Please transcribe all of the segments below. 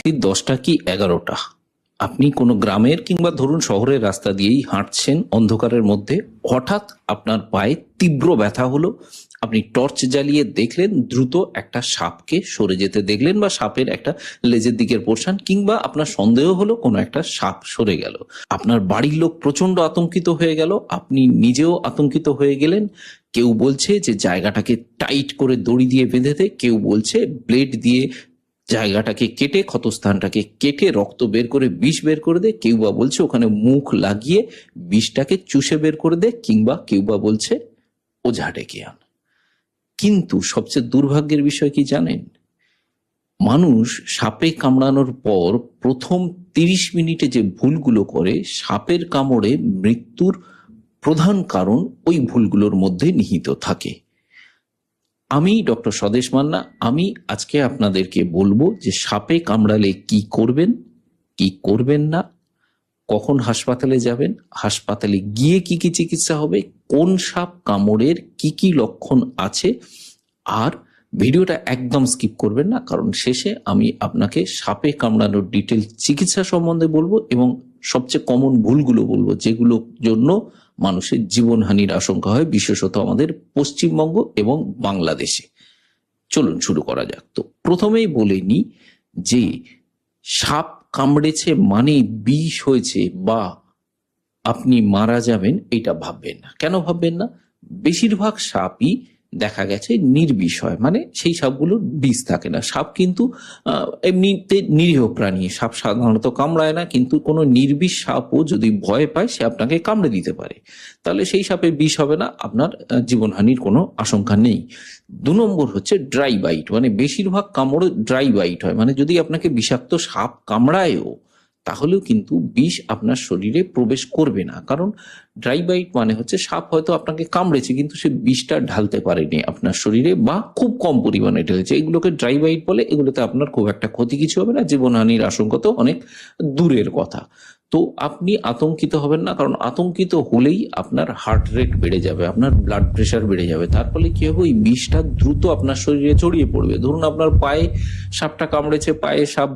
রাত্রি 10টা কি 11টা, আপনি কোনো গ্রামের কিংবা ধরুন শহরের রাস্তা দিয়েই হাঁটছেন অন্ধকারের মধ্যে, হঠাৎ আপনার পায়ে তীব্র ব্যথা হলো। আপনি টর্চ জ্বালিয়ে দেখলেন, দ্রুত একটা সাপকে সরে যেতে দেখলেন, বা সাপের একটা লেজের দিকের পোর্শন, কিংবা আপনার সন্দেহ হলো কোনো একটা সাপ সরে গেল। আপনার বাড়ির লোক প্রচন্ড আতঙ্কিত হয়ে গেল, আপনি নিজেও আতঙ্কিত হয়ে গেলেন। কেউ বলছে যে জায়গাটাকে টাইট করে দড়ি দিয়ে বেঁধে দে, কেউ বলছে ব্লেড দিয়ে জায়গাটাকে কেটে, ক্ষতস্থানটাকে কেটে রক্ত বের করে বিষ বের করে দে, কেউ বা বলছে ওখানে মুখ লাগিয়ে বিষটাকে চুষে বের করে দে, কিংবা কেউ বা বলছে ওঝা ডেকে আন। কিন্তু সবচেয়ে দুর্ভাগ্যের বিষয় কি জানেন? মানুষ সাপে কামড়ানোর পর প্রথম 30 মিনিটে যে ভুলগুলো করে, সাপের কামড়ে মৃত্যুর প্রধান কারণ ওই ভুলগুলোর মধ্যে নিহিত থাকে। আমি ডক্টর স্বদেশ মান্না, আমি আজকে আপনাদেরকে বলবো যে সাপে কামড়ালে কি করবেন, কি করবেন না, কখন হাসপাতালে যাবেন, হাসপাতালে গিয়ে কি কি চিকিৎসা হবে, কোন সাপ কামড়ের কি কি লক্ষণ আছে। আর ভিডিওটা একদম স্কিপ করবেন না, কারণ শেষে আমি আপনাকে সাপে কামড়ানোর ডিটেল চিকিৎসা সম্বন্ধে বলবো এবং সবচেয়ে কমন ভুলগুলো বলবো, যেগুলোর জন্য মানুষের জীবনহানির আশঙ্কা হয়, বিশেষত আমাদের পশ্চিমবঙ্গ এবং বাংলাদেশে। চলুন শুরু করা যাক। তো প্রথমেই বলে নি যে সাপ কামড়েছে মানে বিষ হয়েছে বা আপনি মারা যাবেন, এটা ভাববেন না। কেন ভাববেন না? বেশিরভাগ সাপই দেখা গেছে নির্বিষ হয়, মানে সেই সাপগুলোর বিষ থাকে না। সাপ কিন্তু এমনিতে নিরীহ প্রাণী, সাপ সাধারণত কামড়ায় না, কিন্তু কোনো নির্বিষ সাপও যদি ভয় পায় সে আপনাকে কামড়ে দিতে পারে, তাহলে সেই সাপে বিষ হবে না, আপনার জীবনহানির কোনো আশঙ্কা নেই। 2 নম্বর হচ্ছে ড্রাই বাইট, মানে বেশিরভাগ কামড় ড্রাই বাইট হয়, মানে যদি আপনাকে বিষাক্ত সাপ কামড়ায়ও তাহলেও কিন্তু বিষ আপনার শরীরে প্রবেশ করবে না। কারণ ড্রাই বাইট মানে হচ্ছে সাপ হয়তো আপনাকে কামড়েছে কিন্তু সে বিষটা ঢালতে পারেনি আপনার শরীরে, বা খুব কম পরিমাণে ঢেলেছে, এগুলোকে ড্রাই বাইট বলে। এগুলোতে আপনার খুব একটা ক্ষতি কিছু হবে না, জীবনহানির আশঙ্কা তো অনেক দূরের কথা। তো আপনি আতঙ্কিত হবেন না, কারণ আতঙ্কিত হলেই আপনার হার্ট রেট বেড়ে যাবে, আপনার ব্লাড প্রেশার বেড়ে যাবে। তার ফলে কি হবে, ওই বিষটা দ্রুত আপনার শরীরে ছড়িয়ে পড়বে। ধরুন আপনার পায়ে সাপটা কামড়েছে, পায়ে সাপ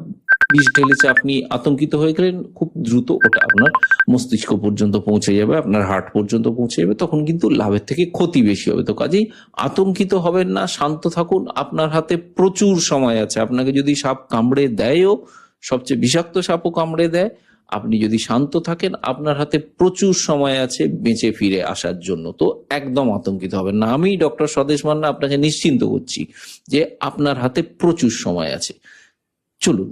বিষ ঢেলেছে, আপনি আতঙ্কিত হয়ে গেলেন, খুব দ্রুত ওটা আপনার মস্তিষ্ক পর্যন্ত পৌঁছে যাবে, আপনার হার্ট পর্যন্ত পৌঁছে যাবে, তখন কিন্তু লাভের থেকে ক্ষতি বেশি হবে। তো কাজেই আতঙ্কিত হবেন না, শান্ত থাকুন। আপনার হাতে প্রচুর সময় আছে, আপনাকে যদি সাপ কামড়ে দেয়ও, সবচেয়ে বিষাক্ত সাপও কামড়ে দেয়, আপনি যদি শান্ত থাকেন, আপনার হাতে প্রচুর সময় আছে বেঁচে ফিরে আসার জন্য। তো একদম আতঙ্কিত হবেন না। আমি ডক্টর স্বদেশ মান্না আপনাকে নিশ্চিন্ত করছি যে আপনার হাতে প্রচুর সময় আছে। চলুন